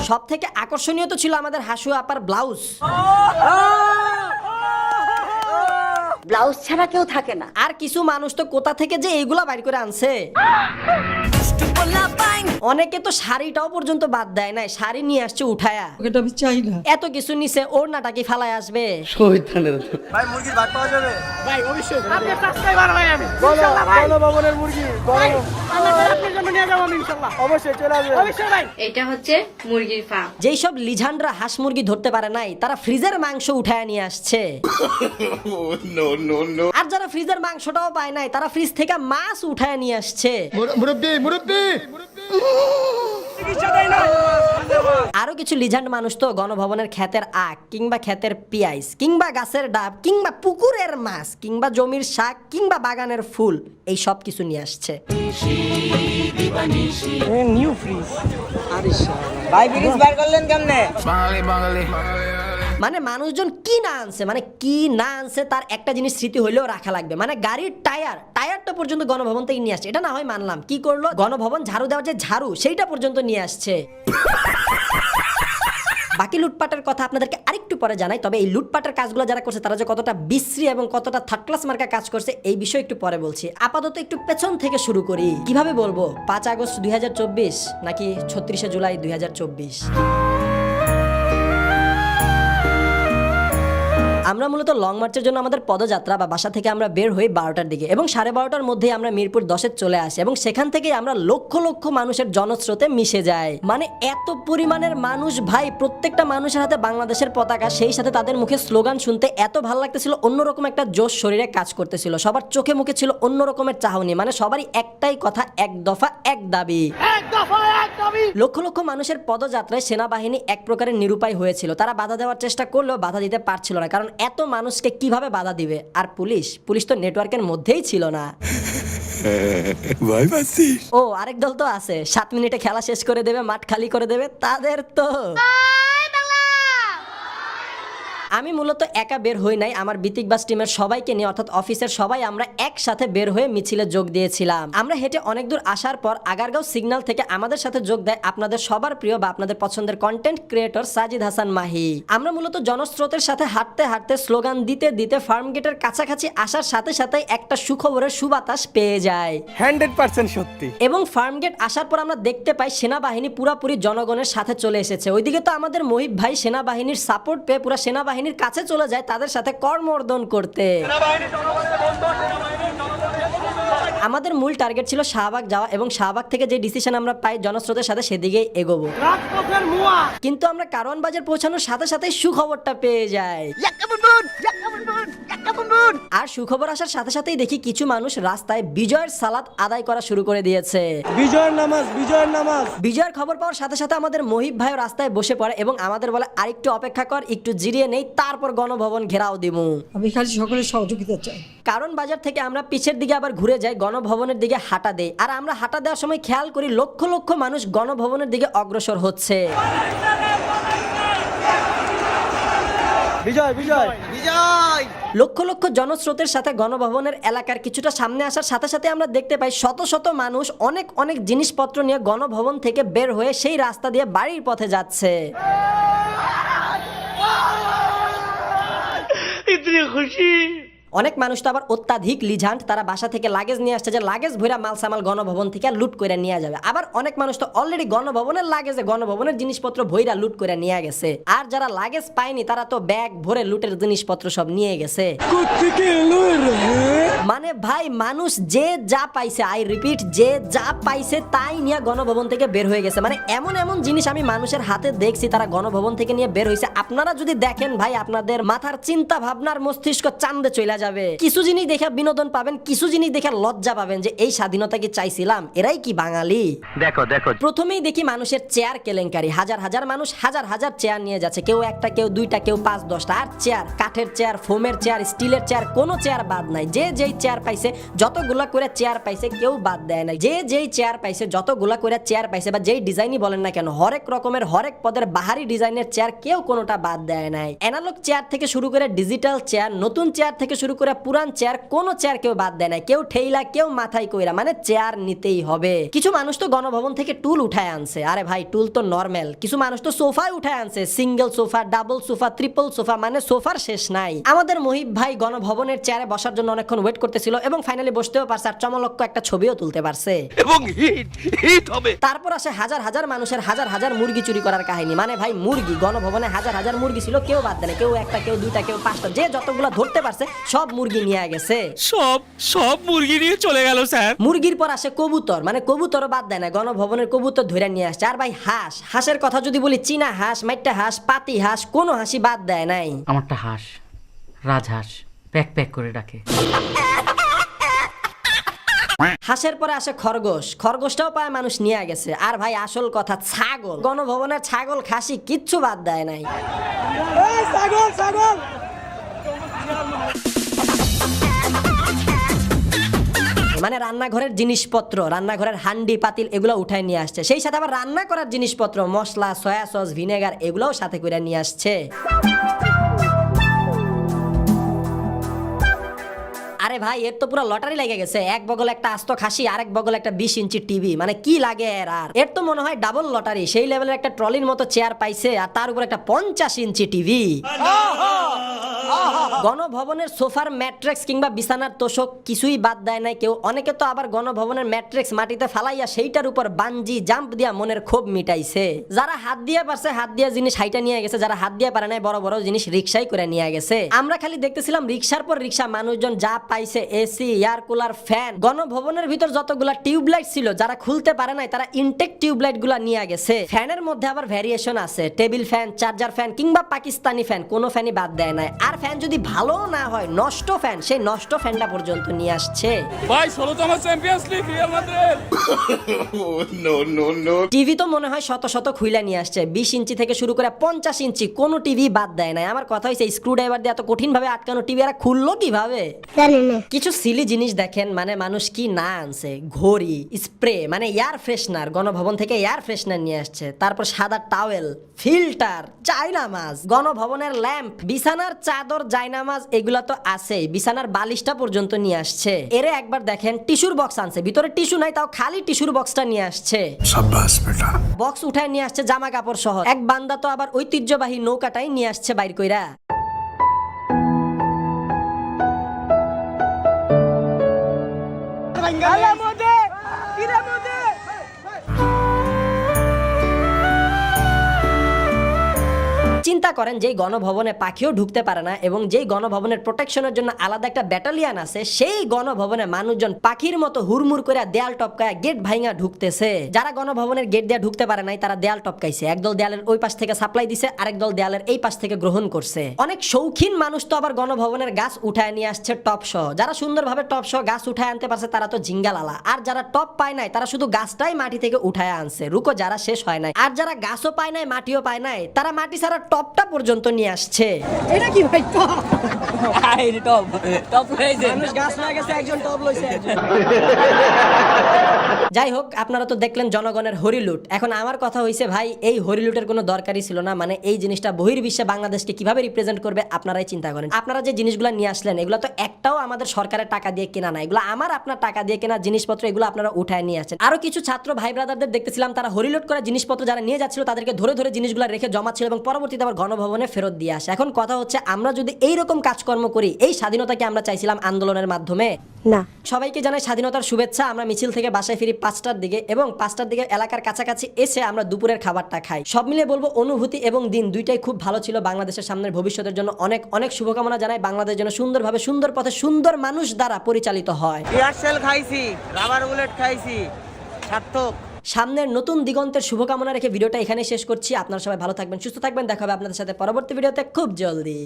সব থেকে আকর্ষণীয় তো ছিল আমাদের হাসু আপার ব্লাউজ। ব্লাউজ ছাড়া কেউ থাকে না। আর কিছু মানুষ তো কোথা থেকে যে এইগুলা বাইর করে আনছে। অনেকে তো শাড়িটাও পর্যন্ত বাদ দেয় নাই, শাড়ি নিয়ে আসছে উঠায়া। এটা আমি চাই না। এত কিছু নিচে ওড়নাটা কি ফালায় আসবে? ভাই মুরগির ভাগ পাওয়া যাবে? ভাই অবশ্যই আপনি সাবস্ক্রাইবার হই আমি ইনশাআল্লাহ ভাই। গণভবনের মুরগি ভাই আমরা আপনার জন্য নিয়ে যাব আমি ইনশাআল্লাহ। অবশ্যই চলে আসবে। অবশ্যই ভাই। এটা হচ্ছে মুরগির ফার্ম। যেই সব লিজানরা হাঁস মুরগি ধরতে পারে নাই তারা ফ্রিজের মাংস উঠায় নিয়ে আসছে। আর যারা ফ্রিজের মাংসটাও পায় নাই তারা ফ্রিজ থেকে মাছ উঠায় নিয়ে আসছে। আরো কিছু লিজেন্ড মানুষ তো গণভবনের ক্ষেতের আখ কিংবা ক্ষেতের পিয়াইজ কিংবা গাছের ডাব কিংবা পুকুরের মাছ কিংবা জমির শাক কিংবা বাগানের ফুল এই সব কিছু নিয়ে আসছে। New fridge. ভাই ব্রিজ বার করলেন কেমনে? মানে মানুষজন কি না আনছে, মানে কি না আনছে তার একটা জিনিস স্মৃতি হইলেও রাখা লাগবে। মানে গাড়ির টায়ারটা পর্যন্ত গণভবন থেকে নিয়ে আসছে। এটা না হয় মানলাম, কি করলো গণভবন ঝাড়ু দেওয়ার যে ঝাড়ু সেইটা পর্যন্ত নিয়ে আসছে। বাকি লুটপাটের কথা আপনাদেরকে আরেকটু পরে জানাই, তবে এই লুটপাটের কাজগুলো যারা করছে তারা যে কতটা বিশ্রী এবং কতটা থার্ড ক্লাস মার্কা কাজ করছে এই বিষয়ে একটু পরে বলছি। আপাতত একটু পেছন থেকে শুরু করি। কিভাবে বলবো, 5 আগস্ট 2024 নাকি 36শে জুলাই 2024? আমরা মূলত লং মার্চের জন্য আমাদের পদযাত্রা বা বাসা থেকে আমরা বের হই 12টার দিকে এবং 12:30টার মধ্যে আমরা মিরপুর 10-এ চলে আসি এবং সেখান থেকে আমরা লক্ষ লক্ষ মানুষের জনস্রোতে মিশে যাই। মানে এত পরিমাণের মানুষ ভাই, প্রত্যেকটা মানুষের হাতে বাংলাদেশের পতাকা, সেই সাথে তাদের মুখে স্লোগান শুনতে এত ভালো লাগতেছিল, অন্যরকম একটা জোশ শরীরে কাজ করতেছিল। সবার চোখে মুখে ছিল অন্য রকমের চাহনি, মানে সবারই একটাই কথা, এক দফা এক দাবি। লক্ষ লক্ষ মানুষের পদযাত্রায় সেনাবাহিনী এক প্রকারের নিরুপায় হয়েছিল। তারা বাধা দেওয়ার চেষ্টা করলেও বাধা দিতে পারছিল না, কারণ এত মানুষকে কিভাবে বাধা দিবে। আর পুলিশ তো নেটওয়ার্কের মধ্যেই ছিল না। ও আরেক দল তো আছে 7 মিনিটে খেলা শেষ করে দেবে, মাঠ খালি করে দেবে, তাদের তো। আমি মূলত একা বের হই নাই, আমার বিতিক বাস টিমের সবাইকে নিয়ে, অর্থাৎ অফিসের সবাই আমরা একসাথে বের হয়ে মিছিলে যোগ দিয়েছিলাম। আমরা হেঁটে অনেক দূর আসার পর আগারগাঁও সিগন্যাল থেকে আমাদের সাথে যোগ দেয় আপনাদের সবার প্রিয় বা আপনাদের পছন্দের কন্টেন্ট ক্রিয়েটর সাজিদ হাসান মাহি। আমরা মূলত জনস্রোতের সাথে হাঁটতে হাঁটতে স্লোগান দিতে দিতে ফার্ম গেটের কাছাকাছি আসার সাথে সাথে একটা সুখবরের সুবাতাস পেয়ে যায়। 100% সত্যি। এবং ফার্ম গেট আসার পর আমরা দেখতে পাই সেনাবাহিনী পুরাপুরি জনগণের সাথে চলে এসেছে। ওইদিকে তো আমাদের মহিব ভাই সেনাবাহিনীর সাপোর্ট পেয়ে পুরা সেনাবাহিনীর কাছে চলে যায় তাদের সাথে কর্মর্দন করতে। আমাদের মূল টার্গেট ছিল শাহবাগ যাওয়া এবং শাহবাগ থেকে যে ডিসিশন আমরা পাই জনস্রোতের সাথে সেদিকেই এগোবো। কিন্তু আমরা কারওয়ান বাজার পৌঁছানোর সাথে সাথে সুখবরটা পেয়ে যাই। আর সুখবর আসার সাথে সাথেই দেখি কিছু মানুষ রাস্তায় বিজয়ের সালাত আদায় করা শুরু করে দিয়েছে। বিজয়ের নামাজ। বিজয়ের খবর পাওয়ার সাথে সাথে আমাদের মহিব ভাই রাস্তায় বসে পড়ে এবং আমাদের বলে আরেকটু অপেক্ষা কর, একটু জিরিয়ে নেই, তারপর গণভবন ঘেরাও দিমু। আমি খালি সকলের সহযোগিতা চাই। কারণ বাজার থেকে আমরা পিছের দিকে আবার ঘুরে যাই, গণভবনের দিকে হাঁটা দেই। আর আমরা হাঁটা দেওয়ার সময় খেয়াল করি লক্ষ লক্ষ মানুষ গণভবনের দিকে অগ্রসর হচ্ছে। লক্ষ লক্ষ জনস্রোতের সাথে গণভবনের এলাকার কিছুটা সামনে আসার সাথে সাথে আমরা দেখতে পাই শত শত মানুষ অনেক অনেক জিনিসপত্র নিয়ে গণভবন থেকে বের হয়ে সেই রাস্তা দিয়ে বাড়ির পথে যাচ্ছে। অনেক মানুষ তো আবার অত্যাধিক লিজান্ট, তারা বাসা থেকে লাগেজ নিয়ে আসছে যে লাগেজ ভরা মাল সামাল গণভবন থেকে লুট করে নিয়ে যাবে। আবার অনেক মানুষ তো অলরেডি গণভবনের লাগেজে গণভবনের জিনিসপত্র ভইরা লুট করে নিয়ে গেছে। আর যারা লাগেজ পায়নি তারা তো ব্যাগ ভরে লুটের জিনিসপত্র সব নিয়ে গেছে। মানে ভাই মানুষ যে যা পাইছে, আই রিপিট, যে যা পাইছে তাই নিয়ে গণভবন থেকে বের হয়ে গেছে। মানে এমন এমন জিনিস আমি মানুষের হাতে দেখছি তারা গণভবন থেকে নিয়ে বের হয়েছে, আপনারা যদি দেখেন ভাই আপনাদের মাথার চিন্তা ভাবনার মস্তিষ্ক চান্দে চলে যাবে। কিছু জিনিস দেখে বিনোদন পাবেন, কিছু জিনিস দেখে লজ্জা পাবেন যে এই স্বাধীনতা কি চাইছিলাম, এরাই কি বাঙালি। দেখো প্রথমেই দেখি মানুষের চেয়ার কেলেঙ্কারি। হাজার হাজার মানুষ হাজার হাজার চেয়ার নিয়ে যাচ্ছে, কেউ একটা, কেউ দুইটা, কেউ 5-10টা। আর চেয়ার, কাঠের চেয়ার, ফোমের চেয়ার, স্টিলের চেয়ার, কোনো চেয়ার বাদ নাই। যে যেই চেয়ার পাইছে, যতগুলা করে চেয়ার পাইছে কেউ বাদ দেয় নাই। যে যেই চেয়ার পাইছে, যতগুলা করে চেয়ার পাইছে বা যেই ডিজাইনই বলেন না কেন, হরেক রকমের হরেক পদের বাহারি ডিজাইনের চেয়ার কেউ কোনোটা বাদ দেয় নাই। অ্যানালগ চেয়ার থেকে শুরু করে ডিজিটাল চেয়ার, নতুন চেয়ার থেকে শুরু শুরু করে পুরান চেয়ার, কোনো চেয়ার কেউ বাদ দেয় না, কেউ ঠেইলা কেউ মাথায় কইরা, মানে চেয়ার নিতেই হবে। কিছু মানুষ তো গণভবন থেকে টুল উঠায় আনছে, আরে ভাই টুল তো নরমাল, কিছু মানুষ তো সোফায় উঠায় আনছে, single sofa, double sofa, triple sofa, মানে সোফার শেষ নাই। আমাদের মহিব ভাই গণভবনের চেয়ারে বসার জন্য অনেকক্ষণ ওয়েট করতেছিল এবং ফাইনালি বসতেও পারছে, আর চমলক্ষ একটা ছবিও তুলতে পারছে। এবং হিট হবে। তারপর আসে হাজার হাজার মানুষের হাজার হাজার মুরগি চুরি করার কাহিনী। মানে ভাই মুরগি, গণভবনে হাজার হাজার মুরগি ছিল, কেউ বাদ দেয় না, কেউ একটা, কেউ দুইটা, কেউ পাঁচটা, যে যতগুলো ধরতে পারছে সব মুরগি নিয়ে গেছে। সব মুরগি নিয়ে চলে গেল স্যার। মুরগির পর আসে কবুতর, মানে কবুতরও বাদ দেয় না, গণভবনের কবুতর ধরে নিয়ে আসছে। আর ভাই হাঁস, হাঁসের কথা যদি বলি, চীনা হাঁস, মাইট্টা হাঁস, পাতি হাঁস, কোনো হাঁসই বাদ দেয় নাই। আমারটা হাঁস, রাজহাঁস, প্যাক প্যাক করে ডাকে। হাঁসের পরে আসে খরগোশ, খরগোশটাও পায় মানুষ নিয়ে গেছে। আর ভাই আসল কথা, ছাগল, গণভবনের ছাগল খাসি কিচ্ছু বাদ দেয় নাই। ছাগল ছাগল মানে রান্নাঘরের জিনিসপত্র, রান্নাঘরের হান্ডি পাতিল এগুলো উঠায় নিয়ে আসছে, সেই সাথে আবার রান্না করার জিনিসপত্র, মশলা, সয়া সস, ভিনেগার এগুলোও সাথে করে নিয়ে আসছে। আরে ভাই এর তো পুরো লটারি লেগে গেছে, এক বগল একটা আস্ত খাসি, আরেক বগল একটা 20 ইঞ্চি টিভি, মানে কি লাগে এর। আর এর তো মনে হয় ডাবল লটারি, সেই লেভেলের একটা ট্রলির মতো চেয়ার পাইছে, আর তার উপর একটা 50 ইঞ্চি টিভি। গণভবনের সোফার ম্যাট্রেক্স কিংবা বিছানার তোষক কিছুই বাদ দেয় নাই কেউ। অনেকে তো আবার গণভবনের ম্যাট্রেক্স মাটিতে ফালাইয়া সেইটার উপর বানজি জাম্প দিয়া মনের ক্ষোভ মিটাইছে। যারা হাত দিয়ে পারছে হাত দিয়া জিনিস হাইটা নিয়ে গেছে, যারা হাত দিয়ে পারে নাই বড় বড় জিনিস রিক্সাই করে নিয়ে গেছে। আমরা খালি দেখতেছিলাম রিক্সার পর রিক্সা, মানুষজন যা পাইছে, এসি, এয়ার কুলার, ফ্যান। গণভবনের ভিতর যতগুলা টিউবলাইট ছিল, যারা খুলতে পারে নাই তারা ইনটেক টিউবলাইট গুলা নিয়ে গেছে। ফ্যানের মধ্যে আবার ভ্যারিয়েশন আছে, টেবিল ফ্যান, চার্জার ফ্যান কিংবা পাকিস্তানি ফ্যান, কোনো ফ্যানই বাদ দেয় নাই। আর ফ্যান যদি ভালো না হয়, নষ্ট ফ্যান, সেই নষ্ট ফ্যানটা পর্যন্ত নিয়ে আসছে। ভাই 16তম champions league Real Madrid. TV তো মনে হয় শত শত খুইলা নিয়ে আসছে, 20 ইঞ্চি থেকে শুরু করে 50 ইঞ্চি, কোনো টিভি বাদ দেয় নাই। আমার কথা হইছে স্ক্রু ড্রাইভার দিয়ে এত কঠিন ভাবে আটকানো টিভি এরা খুললো কিভাবে? কিছু সিলি জিনিস দেখেন, মানে মানুষ কি না আনছে, ঘড়ি, স্প্রে, মানে এয়ার ফ্রেশনার, গণভবন থেকে এয়ার ফ্রেশনার নিয়ে আসছে। তারপর সাদা টাওয়েল, ফিল্টার, জায়নামাজ, গণভবনের ল্যাম্প, বিছানার চাদর, জায়নামাজ এগুলা তো আছেই, বিছানার বালিশটা পর্যন্ত নিয়ে আসছে। এরে একবার দেখেন, টিস্যুর বক্স আনছে, ভিতরে টিস্যু নাই, তাও খালি টিস্যুর বক্সটা নিয়ে আসছে। शाबाश बेटा। বক্স উঠায় নিয়ে আসছে জামা কাপড় সহ। এক বান্দা তো আবার ঐতিহ্যবাহী নৌকাটাই নিয়ে আসছে বাইর কইরা। আলে মোদে কিরে মোদে চিন্তা করেন, যেই গণভবনে পাখিও ঢুকতে পারে না এবং যেই গণভবনের প্রোটেকশনের জন্য আলাদা একটা ব্যাটালিয়ান আছে, সেই গণভবনে মানুষজন পাখির মতো হুড়মুড় করে দেয়াল টপকায় গেট ভাঙা ঢুকতেছে। যারা গণভবনের গেট দিয়ে ঢুকতে পারে নাই তারা দেয়াল টপকাইছে, একদল দেয়ালের ওই পাশ থেকে সাপ্লাই দিছে, আরেক দল দেয়ালের এই পাশ থেকে গ্রহণ করছে। অনেক শৌখিন মানুষ তো আবার গণভবনের গাছ উঠায় নিয়ে আসছে টপ সহ। যারা সুন্দরভাবে টপ সহ গাছ উঠায় আনতে পারছে তারা তো জিঙ্গালালা, আর যারা টপ পায় নাই তারা শুধু গাছটাই মাটি থেকে উঠায় আনছে, রুকো যারা শেষ হয় নাই। আর যারা গাছও পায় নাই মাটিও পায় নাই, তারা মাটি ছাড়া টপটা পর্যন্ত নিয়ে আসছে। এটা কি ভাই টপ? মানুষ গাছ হয়ে গেছে, একজন টপ লইছে একজন। যাই হোক, আপনারা তো দেখলেন জনগণের হরিলুট। এখন আমার কথা হইছে ভাই, এই হরিলুটের কোনো দরকারই ছিল না। মানে এই জিনিসটা বহির্বিশ্বে বাংলাদেশকে কিভাবে রিপ্রেজেন্ট করবে আপনারাই চিন্তা করেন। আপনারা যে জিনিসগুলো নিয়ে আসলেন এগুলো তো একটাও আমাদের সরকারের টাকা দিয়ে কেনা না, এগুলো আমার আপনার টাকা দিয়ে কেনা জিনিসপত্র, এগুলো আপনারা উঠায় নিয়ে আসছেন। আরো কিছু ছাত্র ভাই ব্রাদারদের দেখতেছিলাম, তারা হরিলুট করা জিনিসপত্র যারা নিয়ে যাচ্ছিল তাদেরকে ধরে ধরে জিনিসগুলো রেখে জমা ছিল এবং পরবর্তীতে আবার গণভবনে ফেরত দিয়ে আসে। এখন কথা হচ্ছে, আমরা যদি এইরকম কাজকর্ম করি, এই স্বাধীনতাকে আমরা চাইছিলাম আন্দোলনের মাধ্যমে না। সবাইকে জানাই স্বাধীনতার শুভেচ্ছা। আমরা মিছিল থেকে বাসায় ফিরি 5টার দিকে এবং 5টার দিকে এলাকার কাছাকাছি এসে আমরা দুপুরের খাবারটা খাই। সব মিলিয়ে বলবো অনুভূতি এবং দিন দুইটাই খুব ভালো ছিল। বাংলাদেশের সামনের ভবিষ্যতের জন্য অনেক অনেক শুভকামনা জানাই। বাংলাদেশ যেন সুন্দরভাবে, সুন্দর পথে, সুন্দর মানুষ দ্বারা পরিচালিত হয়। এয়ারসেল খাইছি, রাবার বুলেট খাইছি, সার্থক। সামনের নতুন দিগন্তের শুভকামনা রেখে ভিডিওটা এখানে শেষ করছি। আপনারা সবাই ভালো থাকবেন, সুস্থ থাকবেন, দেখা হবে আপনাদের সাথে পরবর্তী ভিডিওতে খুব জলদি।